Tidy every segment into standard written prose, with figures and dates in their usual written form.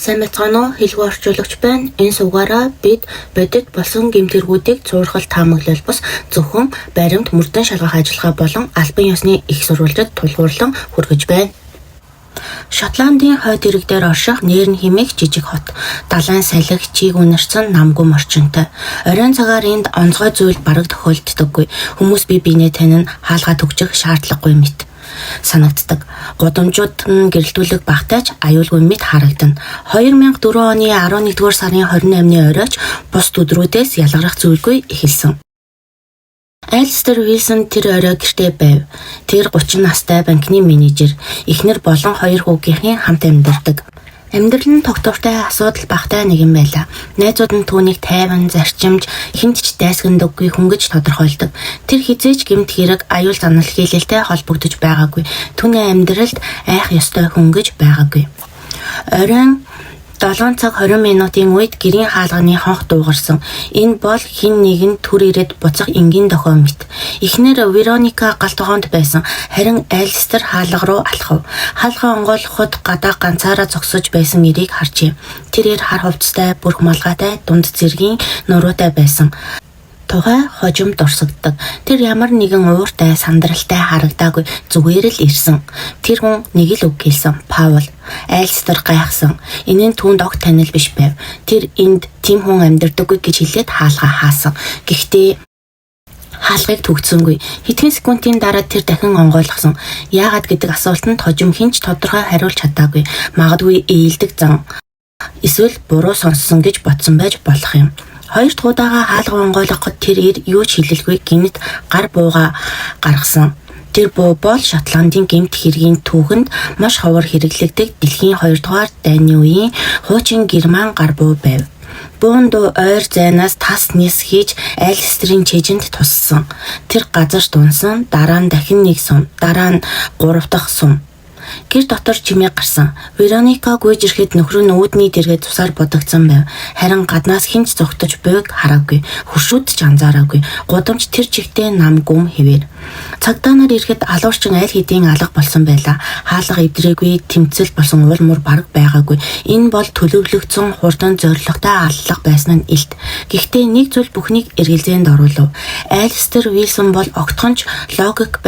Сайн байцгаана уу? Хэлгүй орчуулагч байна. Энэ сувгаараа бид бодит болсон гэмтгэргүүдийг цуурхал таамаглал бус зөвхөн баримт мөрдөн шалгах ажиллагаа болон албан ёсны их сурвалжид тулгуурлан хүргэж байна. Шотландын хойд ирэг дээр орших Нэрн хэмээх жижиг хот. Далайн салхи чийг үнэрсэн намгүм орчинтой. Оройн цагаар энд онцгой зүйл бараг тохиолддоггүй. Хүмүүс бие биенээ танин хаалгаа төгжих шаардлагагүй мэт санагддаг. Гудамжууд нь гэрэлтүүлэг багтааж аюулгүй мэт харагдана. 2004 оны 11-р сарын 28-ны оройч бусд өдрүүдээс ялгарах зүйлгүй эхэлсэн. Алистер Уилсон тэр орой гэртээ байв. Тэр 30 настай банкны менежер, эхнэр болон 2 хүүгийнхээ хамт амьдардаг. Амьдрал нь тогтвортой асуудал багтай нэгэн байлаа. Найзууд нь түүнийг тайван, зарчимж, хинт ч дайсгандаггүй хүн гэж тодорхойлдог. Тэр хизээж гэмт хэрэг, аюул занал хийлэлтэй холбогдож байгаагүй. Түүний амьдралд айх ёстой хүн гэж байгаагүй. Оройн 7 цаг 20 минутын үед гэрийн хаалганы хонх дуугарсан. Энэ бол хин нэгэн түр ирээд буцах энгийн дохио мэт. Эхнэр Вероника галтгоонд байсан. Харин Алистер хаалга руу алхав. Хаалгаа онгойлгоход гадаа ганцаараа зогсож байсан нэрийг харжээ. Тэр хар хувцастай, бүрх малгайтай, дунд зэргийн нуруутай байсан. Тухай хожим дурсагддаг. Тэр ямар нэгэн ууртай, сандралтай харагдаагүй, зүгээр л ирсэн. Тэр хүн нэг л үг хэлсэн. Паул. Алистер гайхсан. Энэ нь түүнд огт танил биш байв. Тэр энд тийм хүн амьдардаггүй гэж хэлээд хаалгаа хаасан. Гэхдээ хаалгыг төгсөнгүй. Хэдхэн секундын дараа тэр дахин онгойлгосон. Яагаад гэдэг асуултанд хожим хинч тодорхой хариулж чадаагүй. Магадгүй ээлдэг зан. Эсвэл буруу сонссон гэж бодсон байж болох юм. Хоёр дахь удаага хаалга онгойлгоход тэр юу ч хэлэлгүй гинэт гар бууга гаргасан. Тэр буу бол Шотландын гэмт хэргийн түүхэнд маш ховор хэрэглэгдэг дэлхийн 2 дугаар дайны үеийн хуучин герман гар буу байв. Буунд ойр зайнаас тас nis хийж Алистерийн чэжинд туссан. Тэр газар дунсан, дараа нь дахин нэг сум, дараа нь 3 дахь сум. Гэр дотор чимээ гарсан. Вероника гүйж ирэхэд нөхөр нь үүдний дэргээ цусаар будагдсан байв. Харин гаднаас хинч зогтож буйг хараагүй. Хуршүүд ч анзаараагүй. Гудамж тэр чигтээ нам гүм хэвээр. Цагдаа нар ирэхэд алуурчин аль хэдийн алга болсон байлаа. Хаалга эвдрээгүй, тэмцэл болсон уул мөр бараг байгаагүй. Энэ бол төлөвлөгдсөн хурдан зоригтой аллах байсан нь илт. Гэхдээ нэг зүйл бүхнийг эргэлзээнд оруулав. Алистер Уилсон бол огтхонч логик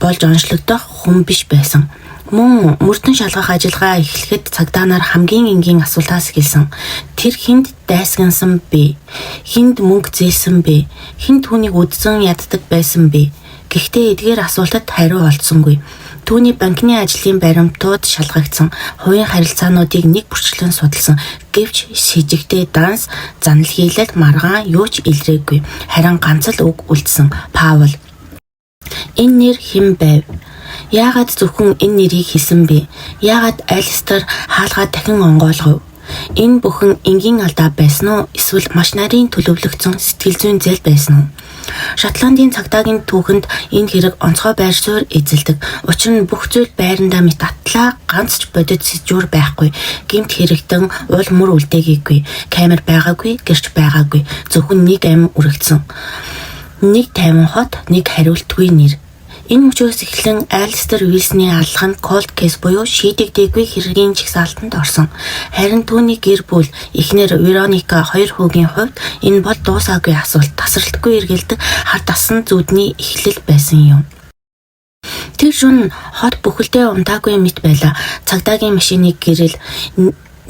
болж онцлогдох хүн биш байсан. Мөн мөрдөн шалгах ажиллагаа эхлэхэд цагдаа нар хамгийн энгийн асуултаас эхэлсэн. Тэр хинд дайсгансан бэ? Хинд мөнгө зээлсэн бэ? Хинд түүнийг үдсэн яддаг байсан бэ? Гэхдээ эдгээр асуултад хариу олдсонгүй. Түүний банкны ажлын баримтууд шалгагдсан. Хувийн харилцаануудыг нэг бүрчлэн судалсан. Гэвч сэжигтэй данс, занал хийлэл, маргаан юу ч илрээгүй. Харин ганц л үг үлдсэн. Паул. Энэ нэр хэн байв? Яагаад зөвхөн энэ нэрийг хэлсэн бэ? Яагаад Алистер хаалгаа дахин онгойлгов? Энэ бүхэн энгийн алдаа байсан уу? Эсвэл маш нарийн төлөвлөгдсөн сэтгэл зүйн зээл байсан уу? Шотландын цагдаагийн түүхэнд энэ хэрэг онцгой байр суурь эзэлдэг. Учир нь бүх зүйл байрандаа мэт атлаа, ганц ч бодит сэжүүр байхгүй. Гэмт хэрэгтэн уул мөр үлдээгээгүй. Камер байгаагүй, гэрч байгаагүй. Зөвхөн нэг амь үргэлжсэн. Нэг тайван хот, нэг хариултгүй нэр. Энэ мөчөөс эхлэн Алистер Уилсны аллах нь cold case буюу шийдэгдээгүй хэргийн жагсаалтанд орсон. Харин түүний гэр бүл, эхнэр Вероника 2 хүүгийн хувьд энэ бол дуусаагүй асуулт, тасралтгүй эргэлдэг хар тасан зүудний эхлэл байсан юм. Тэр шөнө хот бүхэлдээ унтаагүй мэт байлаа. Цагдаагийн машиныг гэрэл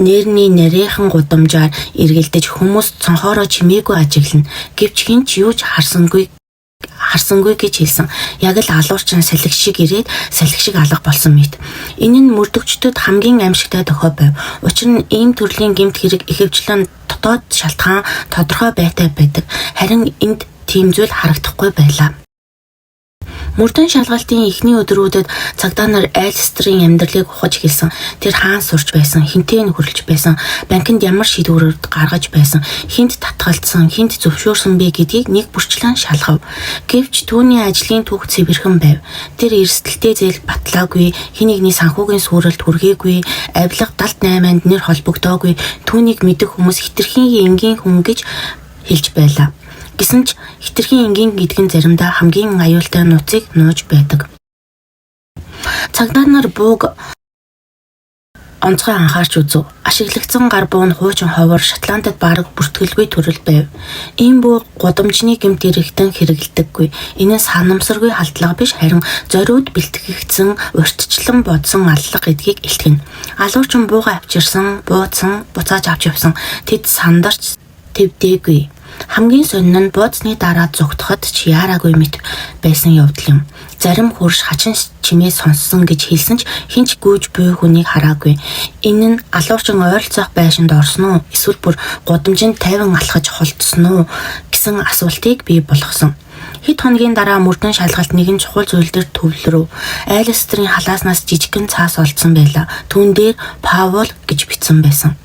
Нэрний нарийнхан гудамжаар эргэлдэж хүмүүс цонхоороо чимээгүй ажиглана. Гэвч хинч юу ч харсангүй гэж хэлсэн. Яг л алуурчин салхи шиг ирээд салхи шиг алга болсон мэт. Энэ нь мөрдөгчдөд хамгийн аимшигтай дохио байв. Учир нь ийм төрлийн гэмт хэрэг ихэвчлэн дотоод шалтгаан тодорхой байтай байдаг. Харин энд тийм зүйл харагдахгүй байлаа. Мөрдөн шалгалтын эхний өдрүүдэд цагдаа нар Алистерийн амьдралыг ухаж эхэлсэн. Тэр хаан сурч байсан, хинтээ нөхөрлж байсан, банкнд ямар шийдвэрүүд гаргаж байсан, хинт татгалцсан, хинт зөвшөөрсөн бэ гэдгийг нэг бүрчлэн шалгав. Гэвч түүний ажлын түүх цэвэрхэн байв. Тэр эрсдэлтэй зээл батлаагүй, хэн нэгний санхүүгийн сүрэлд хүргээгүй, авилга 78-нд нэр холбогдоогүй, түүнийг мэдэх хүмүүс хитрхийн энгийн хүн гэж хэлж байлаа. Гэсэн ч хитрхийн энгийн гэдэг нь заримдаа хамгийн аюултай нууцыг нууж байдаг. Цагдаа нар бууг онцгой анхаарч үзв. Ашиглагдсан гар буу нь хуучин ховор Шотландд бараг бүртгэлгүй төрөл байв. Ийм буу гудамжны гэмт хэрэгтэн хэрэгэлдэггүй. Энэ нь санамсаргүй халдлага биш харин зориуд бэлтгэгдсэн урьдчилан бодсон аллах гэдгийг илтгэнэ. Алуурчин бууга авчирсан, буудсан, буцааж авч явсан. Тэд сандарч твдээгүй. Хамгийн сонин нь буудсны дараа зүгтхад ч яараагүй мэт байсан явдал юм. Зарим хурш хачин чимээ сонссон гэж хэлсэн ч хинч гүйж буй хүнийг хараагүй. Энэ нь алуурчин ойролцоох байшинд орсон уу? Эсвэл бүр гудамжинд тайван алхаж холдсон уу гэсэн асуултыг бий болгосон. Хэд хоногийн дараа мөрдөн шалгалт нэгэн чухал зүйл дээр төвлөрөв. Айлстрийн халааснаас жижигхэн цаас олдсон байлаа. Түүн дээр Паул гэж бичсэн байсан.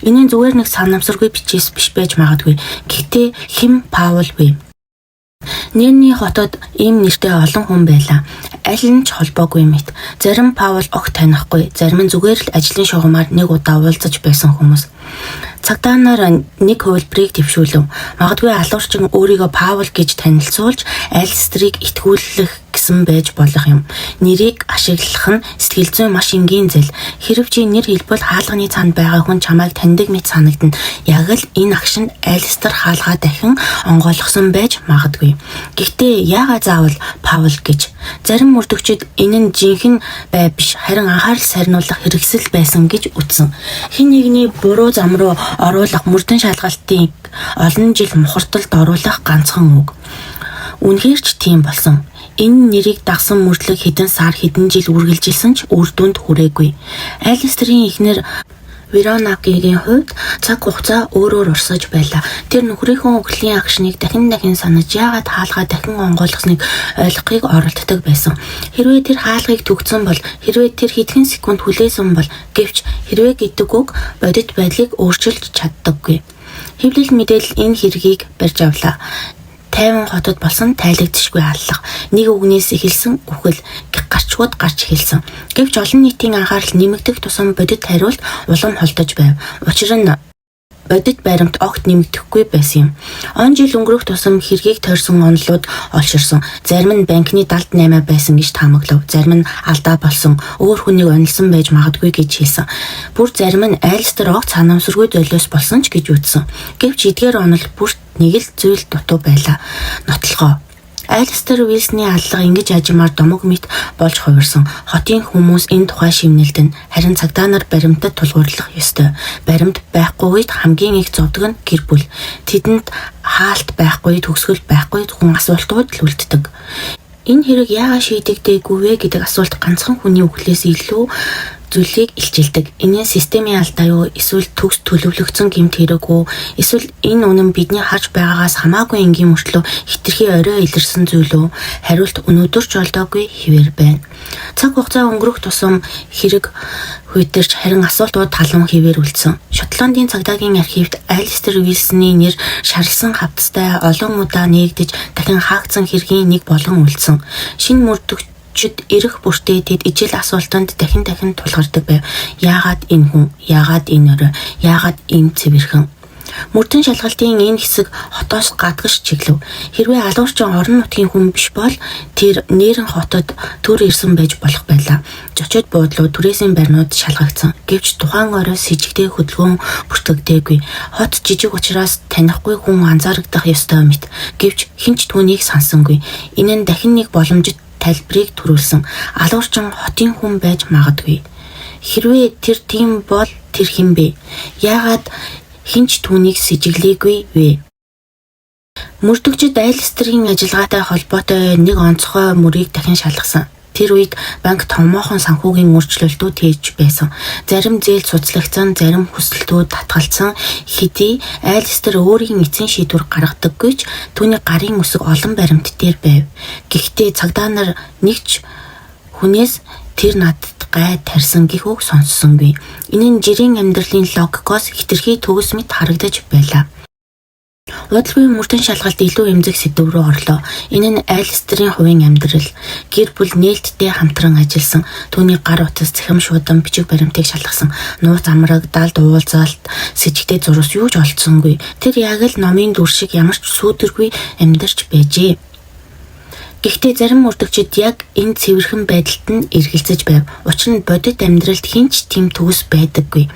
Энэ нь зүгээр нэг санамсаргүй бичээс биш байж магадгүй. Гэхдээ хэн Паул вэ? Нэрний хотод ийм нэртэй олон хүн байлаа. Аль нь ч холбоогүй мэт. Зарим Паул огт танихгүй, зарим нь зүгээр л ажлын шугамаар нэг удаа уулзаж байсан хүмүүс. Цагдаа нар нэг хувилбарыг дэвшүүлв. Магадгүй алуурчин өөрийгөө Паул гэж танилцуулж Айлстрийг итгүүлэх гэсэн байж болох юм. Нэрийг ашиглах нь сэтгэл зүйн маш энгийн зээл. Хэрв чи нэр хэлбэл хаалганы цаанд байгаа хүн чамайг таньдаг мэт санагдана. Яг л энэ агшинд Айлстер хаалгаа дахин онгойлгосон байж магадгүй. Гэхдээ яагаад заавал Паул гэж? Зарим мөрдөгчид энэ нь жинхэнэ бай биш, харин анхаарал сарниулах хэрэгсэл байсан гэж үзсэн. Хин нэгний буруу зам руу оруулах мөрдөн шалгалтыг олон жил мухарталд оруулах ганцхан үг. Үнэхээр ч тийм болсон. Энэ нэрийг дагсан мөрдлөг хэдэн сар хэдэн жил үргэлжилсэн ч үр дүнд хүрээгүй. Айлстрийн эхнэр Веронагийн хувьд цаг хугацаа өөрөөр урсаж байлаа. Тэр нөхрийнхөө өглөлийн агшныг дахин санаж яагаад хаалгаа дахин онгойлгосныг ойлгохыг оролддог байсан. Хэрвээ тэр хаалгыг төгсөн бол, хэрвээ тэр хэдхэн секунд хүлээсэн бол, гэвч хэрвээ гэдэг үг бодит байдлыг өөрчилж чаддаггүй. Хэвлэл мэдээлэл энэ хэргийг барьж авлаа. Тайван хотод болсон тайлагдшгүй аллах. Нэг үгнээс эхэлсэн үхэл гарчгууд гарч эхэлсэн. Гэвч олон нийтийн анхаарал нэмэгдэх тусам бодит хариулт улам холдож байв. Учир нь бодит баримт огт нэмэгдэхгүй байсан юм. Он жил өнгөрөх тусам хэргийг тойрсон онолууд олширсан. Зарим нь банкны 78 байсан гэж таамаглав. Зарим нь алдаа болсон, өөр хүнийг онилсон байж магадгүй гэж хэлсэн. Бүр зарим нь Айлстер огт санамсаргүй золиос болсон ч гэж үзсэн. Гэвч эдгээр онол бүр нэг л зүйл дутуу байлаа. Нотлогоо. Айлстер Вилсны аллага ингэж ажимаар домог мэт болж хувирсан. Хотын хүмүүс энэ тухай шивнэлдэн. Харин цагдаа нар баримтад тулгуурлах ёстой. Баримт байхгүй үед хамгийн их зовдөг нь гэр бүл. Тэдэнд хаалт байхгүй, төгсгөл байхгүй хүн асуултууд л үлддэг. Энэ хэрэг яагаад шийдэгдээгүй вэ гэдэг асуулт ганцхан хүний үхлээс илүү зүйлийг илчилдэг. Энэ системийн алдаа юу, эсвэл төгс төлөвлөгдсөн гэмт хэрэг үү, эсвэл энэ үнэн бидний харж байгаагаас хамаагүй энгийн мөртлөө хитрхи орой илэрсэн зүйл үү? Хариулт өнөөдөр ч олдоогүй хэвээр байна. Цаг хугацаа өнгөрөх тусам хэрэг хүйтэрч харин асуултууд талан хэвээр үлдсэн. Шотландын цагдаагийн архивд Айлстер Вилсны нэр шарлсан хавцтай олон удаа нээгдэж дахин хаагдсан хэргийн нэг болгон үлдсэн. Шинэ мөрдөгчд эрэх бүртээ тэд ижил асуултанд дахин тулгардаг байв. Яагаад энэ хүн? Яагаад энэ орой? Яагаад ийм цэвэрхэн? Мөрдөн шалгалтын энэ хэсэг хотоос гадагш чиглэв. Хэрвээ алуурчин орон нутгийн хүн биш бол тэр нэрэн хотод төр ирсэн байж болох байлаа. Зочид буудлууд түрээсийн баринууд шалгагдсан. Гэвч тухайн орой с жигтэй хөдөлгөөн бүртгэгдээгүй. Хот жижиг учраас танихгүй хүн анзаарагдах ёстой мэт. Гэвч хинч түүнийг сансангүй. Энэ нь дахин нэг боломжит тайлбарыг төрүүлсэн. Алуурчин хотын хүн байж магадгүй. Хэрвээ тэр тийм бол тэр хэн бэ? Яагаад хинч түүнийг сэжиглээгүй вэ? Мөрдөгчид Айлстерийн ажиллагаатай холбоотой нэг онцгой мөрийг дахин шалгасан. Тэр үед банк томоохон санхүүгийн өөрчлөлтүүд хийж байсан. Зарим зээл цуцлагдсан, зарим хүсэлтүүд татгалцсан. Хэдий Айлстер өөрийн эцсийн шийдвэр гаргадаггүй ч түүний гарын үсэг олон баримт дээр байв. Гэхдээ цагдаа нар нэгч хүнээс тэр надад гай тарьсан гэх үг сонссонгүй. Энэ нь жирийн амьдралын логикоос хитрхи төгс мэт харагдаж байлаа. Удалгүй мөрдөн шалгалт илүү эмзэг сэдв рүү орлоо. Энэ нь Айлстерийн хувийн амьдрал. Гэр бүл нээлттэй хамтран ажилласан. Түүний гар утас, цахим шуудан, бичиг баримтыг шалгасан. Нууц амраг, далд уулзалт, сэжигтэй зурус юу ч олдсонгүй. Тэр яг л номын дүр шиг ямар ч сүүдэргүй амьдарч байжээ. Гэхдээ зарим мөрдөгчид яг энэ цэвэрхэн байдалд нь эргэлзэж байв. Учир нь бодит амьдралд хинч тийм төгс байдаггүй.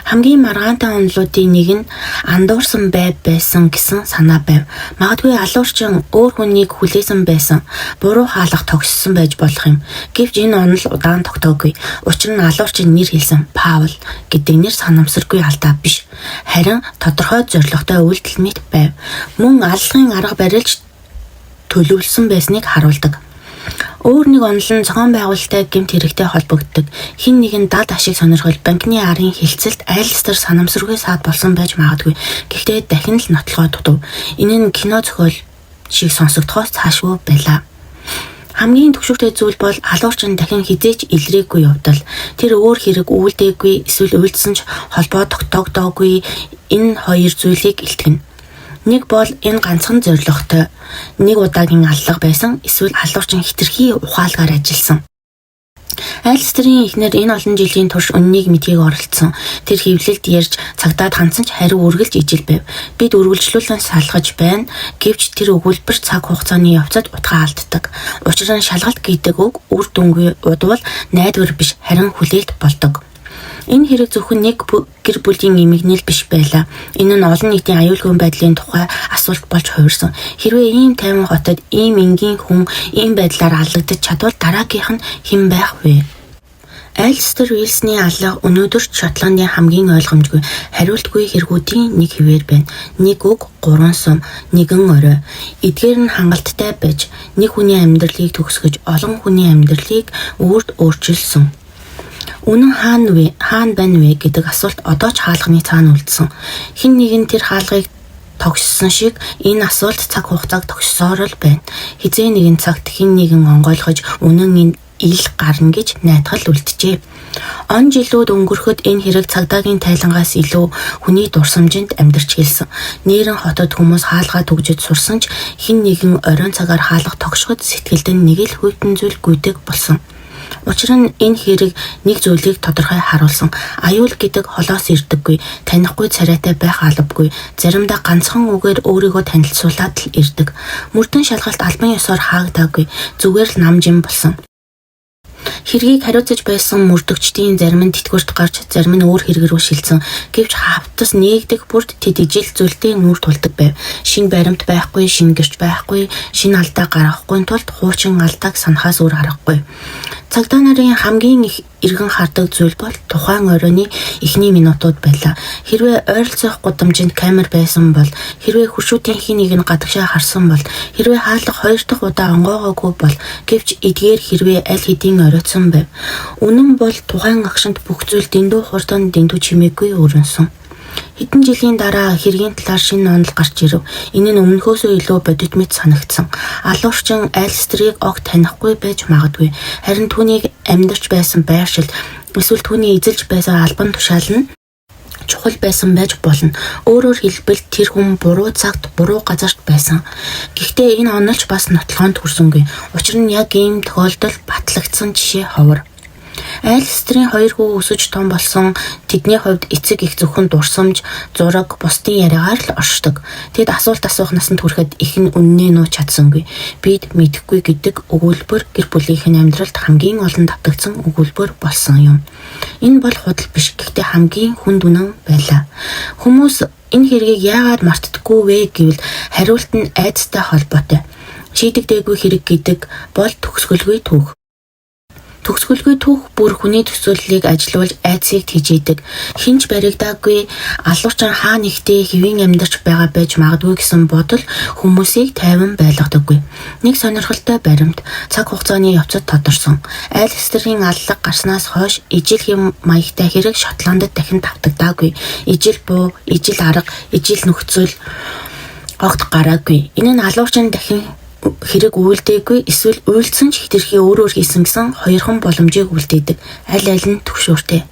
Хамгийн маргаантай онолуудын нэг нь андуурсан байсан гэсэн санаа байв. Магадгүй алуурчин өөр хүнийг хүлээсэн байсан, буруу хаалга тогссон байж болох юм. Гэвч энэ онол удаан тогтоогүй. Учир нь алуурчин нэр хэлсэн Паул гэдэг нэр санамсаргүй алдаа биш. Харин тодорхой зорилготой үйлдэл мэт байв. Мөн аллагын арга барилж төлөвлөсөн байсныг харуулдаг. Өөр нэг онол нь зохион байгуулалттай гэмт хэрэгтэй холбогддог. Хэн нэгэн дад ашиг сонирхол банкны арын хилцэлт айлстар санамсаргүй саад болсон байж магадгүй. Гэхдээ дахин л нотлохоо дутав. Энэ нь кино зохиол шиг сонсогдохоос цаашгүй байлаа. Хамгийн түгшүүртэй зүйл бол алуурчин дахин хизээч илрээгүй явдал. Тэр өөр хэрэг үйлдээгүй эсвэл үйлдсэн ч холбоо тогтоогдоогүй энэ хоёр зүйлийг илтгэнэ. Нэг бол энэ ганцхан зорилготой нэг удаагийн аллага байсан, эсвэл алуурчин хитрхи ухаалгаар ажилласан. Айлстрийн эхнэр энэ олон жилийн турш үннийг мэдхийг оролцсон. Тэр хэвлэлд ярьж цагдаад хандсан ч хариу үргэлж ижил байв. Бид үргэлжлүүлэн салгаж байна. Гэвч тэр өгүүлбэр цаг хугацааны явцад утгаа алддаг. Учир нь шалгалт гэдэг үг үр дүнгүй удвал найдвар биш, харин хүлээлт болдог. Энэ хэрэг зөвхөн нэг гэр бүлийн эмгэнэл биш байлаа. Энэ нь олон нийтийн аюулгүй байдлын тухай асуулт болж хувирсан. Хэрвээ ийм тайван хотод ийм энгийн хүн ийм байдлаар аллагдаж чадвал дараагийнх нь хэн байх вэ? Айлстер Уилсны аллага өнөөдөр Шотландын хамгийн ойлгомжгүй, хариултгүй хэрэгүүдийн нэг хэвээр байна. Нэг үг, 3 сум, нэгэн орой. Эдгээр нь хангалттай байж, нэг хүний амьдралыг төгсгөж, олон хүний амьдралыг үрд өөрчилсөн. Үнэн хаана байна вэ гэдэг асуулт одоо ч хаалганы цаана үлдсэн. Хэн нэгэн тэр хаалгыг тогссон шиг энэ асуулт цаг хугацааг тогссоор л байна. Хизээ нэгэн цагт хэн нэгэн онгойлгож үнэн энэ ил гарна гэж найдахал үлджээ. Он жилүүд өнгөрөхөд энэ хэрэг цагдаагийн тайлангаас илүү хүний дурсамжинд амьдарч гэлсэн. Нээрэн хотод хүмүүс хаалгаа түгжиж сурсан ч хэн нэгэн оройн цагаар хаалга тогшоход сэтгэлд нь нэг л хүйтэн зүйл гүйдэг болсон. Учир нь энэ хэрэг нэг зүйлийг тодорхой харуулсан. Аюул гэдэг холоос ирдэггүй, танихгүй царайтай байх албагүй. Заримдаа ганцхан үгээр өөрийгөө танилцуулаад л ирдэг. Мөрдөн шалгалт албан ёсоор хаагдаагүй, зүгээр л намжин болсон. Хэргийг хариуцаж байсан мөрдөгчдийн зарим нь тэтгэврт гарч, зарим нь өөр хэрэг рүү шилжсэн. Гэвч хавтас нээгдэх бүрд тэд ижил зүйлтэй нүүр тулдаг байв. Шинэ баримт байхгүй, шинэ гэрч байхгүй, шинэ алдаа гаргахгүй тулд хуучин алдааг санахаас өөр аргагүй. Цагдаа нарын хамгийн их эргэн хардаг зүйл бол тухайн оройны эхний минутууд байлаа. Хэрвээ ойролцоох гудамжинд камер байсан бол, хэрвээ хуршүүдийн хин нэг нь гадагшаа харсан бол, хэрвээ хаалга 2 дахь удаа онгоогоогүй бол, гэвч эдгээр хэрвээ аль хэдийн оройтсон байв. Үнэн бол тухайн агшинд бүх зүйл дэндүү хурдан дэндүү чимээгүй өрнсөн. Хэдэн жилийн дараа хэргийн талаар шинэ онол гарч ирэв. Энэ нь өмнөхөөсөө илүү бодит мэт санагдсан. Алуурчин Айлстрийг огт танихгүй байж магадгүй. Харин түүнийг амьдарч байсан байршил, эсвэл түүний эзэлж байсан албан тушаал нь чухал байсан байж болно. Өөрөөр хэлбэл тэр хүн буруу цагт, буруу газарт байсан. Гэхдээ энэ онолч бас нотлохонд хүрсэнгүй. Учир нь яг ийм тохиолдол батлагдсан жишээ ховор. Айлстрийн 2 хүү өсөж том болсон. Тэдний хувьд эцэг их зөвхөн дурсамж, зураг, бусдын яриагаар л оршдог. Тэд асуулт асуух насанд хүрэхэд их нь үннээ нууж чадсангүй. Бид мэдэхгүй гэдэг өгүүлбэр гэр бүлийнхэн амьдралд хамгийн олон давтагдсан өгүүлбэр болсон юм. Энэ бол худал биш, гэхдээ хамгийн хүнд үнэн байлаа. Хүмүүс энэ хэргийг яагаад мартдаггүй вэ гэвэл хариулт нь айдастай холбоотой. Шийдэгдээгүй хэрэг гэдэг бол төгсгөлгүй түүх. Төгсгөлгүй түүх бүр хүний төсөөллийг ажилуулж айдсыг тэжээдэг. Хинч баригдаагүй алуурчин хаана ихтэй хэвийн амьдарч байгаа байж магадгүй гэсэн бодол хүмүүсийг тайван байлгадаггүй. Нэг сонирхолтой баримт цаг хугацааны явцад тодорсон. Айлстрийн аллага гарснаас хойш ижил хэм маягтай хэрэг Шотландд дахин давтагдаагүй. Ижил буу, ижил арга, ижил нөхцөл огт гараагүй. Энэ нь алуурчин дахин хэрэг үйлдээгүй, эсвэл үйлдсэн ч хэтэрхий өөрөөр хийсэн гэсэн хоёрхан боломжийг үлдээдэг. Аль нь түгшүүртэй.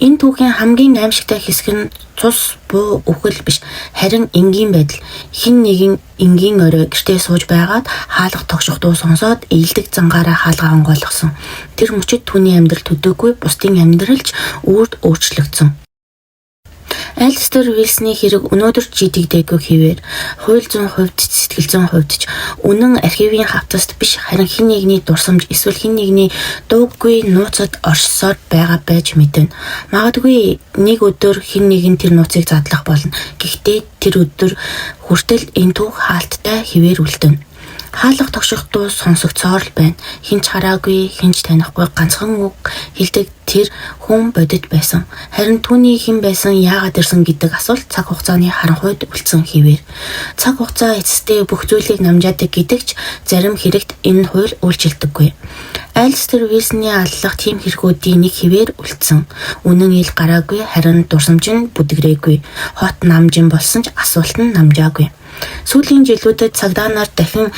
Энэ түүхийн хамгийн аимшигтай хэсэг нь цус, буу, үхэл биш, харин энгийн байдал. Хэн нэгэн энгийн орой гэртээ сууж байгаад хаалга тогшох дуу сонсоод ээлдэг зангаараа хаалгаа онгойлгосон. Тэр мөчид түүний амьдрал төдөөгүй, бусдын амьдралч үрд өөрчлөгдсөн. Альстер Вилсний хэрэг өнөөдөр жидэгдээгүй хэвээр хууль зүйн хувьд сэтгэл зүйн хувьд ч үнэн архивын хавтаст биш харин хэн нэгний дурсамж эсвэл хэн нэгний дуугүй нууцад оршсоор байгаа байж мэднэ. Магадгүй нэг өдөр хэн нэгэн тэр нууцыг задлах болно. Гэхдээ тэр өдөр хүртэл энэ түүх хаалттай хэвээр үлдэнэ. Хаалга тогших дуу сонсогцоор л байна. Хинч хараагүй, хинч танихгүй ганцхан үг хэлдэг тэр хүн бодит байсан. Харин түүний хэн байсан, яагаад ирсэн гэдэг асуулт цаг хугацааны харанхуйд үлдсэн хэвээр. Цаг хугацаа эцэстээ бүх зүйлийг намжаадаг гэдэгч зарим хэрэгт энэ хууль үйлчилдэггүй. Альстер Вилсний аллах тийм хэрэгүүдийн нэг хэвээр үлдсэн. Үнэн ил гараагүй, харин дурсамж нь бүдгрээгүй. Хот намжин болсон ч асуулт нь намжаагүй. Сүүлийн жилүүдэд цагдаа нар дахин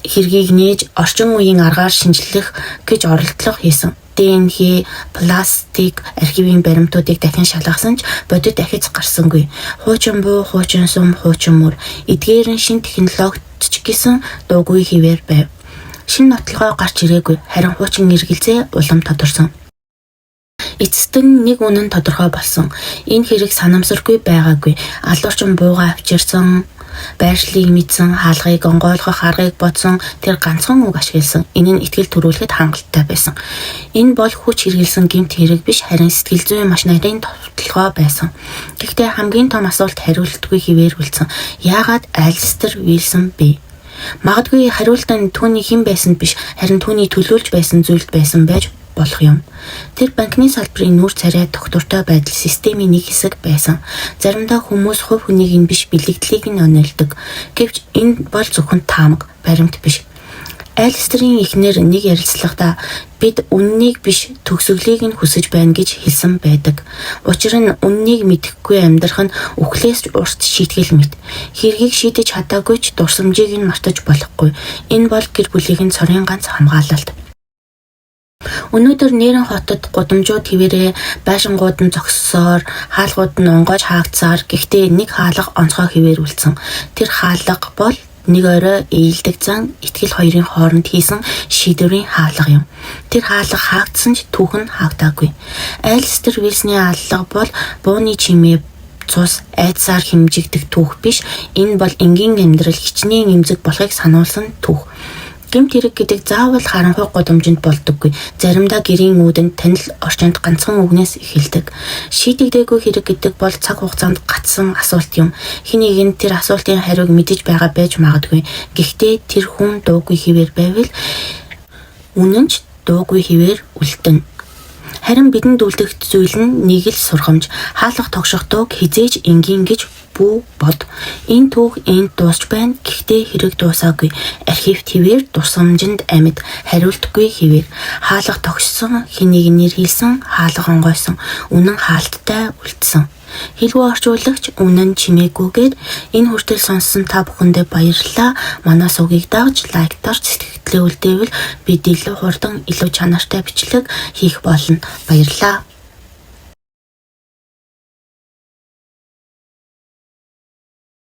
хэргийг нээж орчин үеийн аргаар шинжлэх гэж оролдлого хийсэн. ДНХ, пластик, архивын баримтуудыг дахин шалгасан ч бодит дахиж гарсангүй. Хуучин буу, хуучин сум, хуучин мөр эдгээр нь шин технологид ч гэсэн дуугүй хэвээр байв. Шин нотлогоо гарч ирээгүй, харин хуучин эргэлзээ улам тодорсон. Эцэст нь нэг үнэн тодорхой болсон. Энэ хэрэг санамсаргүй байгаагүй. Алуурчин бууга авчирсан, байршлыг мэдсэн, хаалгыг онгойлгох аргыг бодсон, тэр ганцхан үг ашигласан. Энэ нь итгэл төрүүлэхэд хангалттай байсан. Энэ бол хүч хэрэгэлсэн гэмт хэрэг биш, харин сэтгэл зүйн маш нарийн товтлогоо байсан. Гэхдээ хамгийн том асуулт хариултгүй хэвээр үлдсэн. Яагаад Альстер Вилсон бэ? Магадгүй хариулт нь түүний хэн байсан биш, харин түүний төлөөлж байсан зүйлд байсан байж болох юм. Тэр банкны салбарын нүүр царай доктортой байдал системийн нэг хэсэг байсан. Заримдаа хүмүүс хувь хүнийг нь биш бэлэгдлийг нь онолдог. Гэвч энэ бол зөвхөн таамаг, баримт биш. Альстерийн эхнэр нэг ярилцлагада бид үннийг биш төгсгөлийг нь хүсэж байна гэж хэлсэн байдаг. Учир нь үннийг мэдэхгүй амьдрах нь үхлээс урт шийтгэл мэт. Хэргийг шийдэж чадаагүй ч дурсамжийг нь мартаж болохгүй. Энэ бол гэр бүлийн цорын ганц хамгаалалт. Өнөөдөр нэрэн хотод гудамжууд хэвээрээ байшингууд нь зогссоор, хаалгууд нь онгойж хаагдсаар гэхдээ нэг хаалга онцгой хэвээр үлдсэн. Тэр хаалга бол нэг орой ээлдэг зан итгэл хоёрын хооронд хийсэн шийдвэрийн хаалга юм. Тэр хаалга хаагдсан ч түүх нь хаагдаагүй. Альстер Вилсний аллага бол бууны чимээ цус айдсаар хэмжигдэх түүх биш. Энэ бол энгийн амьдрал хичнээн эмзэг болохыг сануулсан түүх. Гэмт хэрэг гэдэг заавал харанхуй гудамжинд болдоггүй. Заримдаа гэрийн үүдэн танил орчинд ганцхан үгнээс эхэлдэг. Шийдэгдээгүй хэрэг гэдэг бол цаг хугацаанд гацсан асуулт юм. Хэн нэгэн тэр асуултын хариуг мэдэж байгаа байж магадгүй. Гэхдээ тэр хүн дуугүй хэвээр байвал үнэн ч дуугүй хэвээр үлдэнэ. Харин бидэнд үлдэх зүйл нь нэг л сургамж. Хаалга тогшох дууг хизээж энгийн гэж бүү бод. Энэ түүх энд дуусч байна. Гэхдээ хэрэг дуусаагүй. Архивт хэвээр дурсамжинд амьд, хариултгүй хэвээр. Хаалга тогшсон, хэн нэг нэр хэлсэн, хаалга онгойсон. Үнэн хаалттай үлдсэн. Хэлгүй орчуулагч үнэн чимээгүйгээр энэ хүртэл сонссон та бүхэндээ баярлалаа. Манай сувгийг дагж, лайктарч сэтгэлдээ үлдээвэл бид илүү хурдан, илүү чанартай бичлэг хийх болно. Баярлалаа.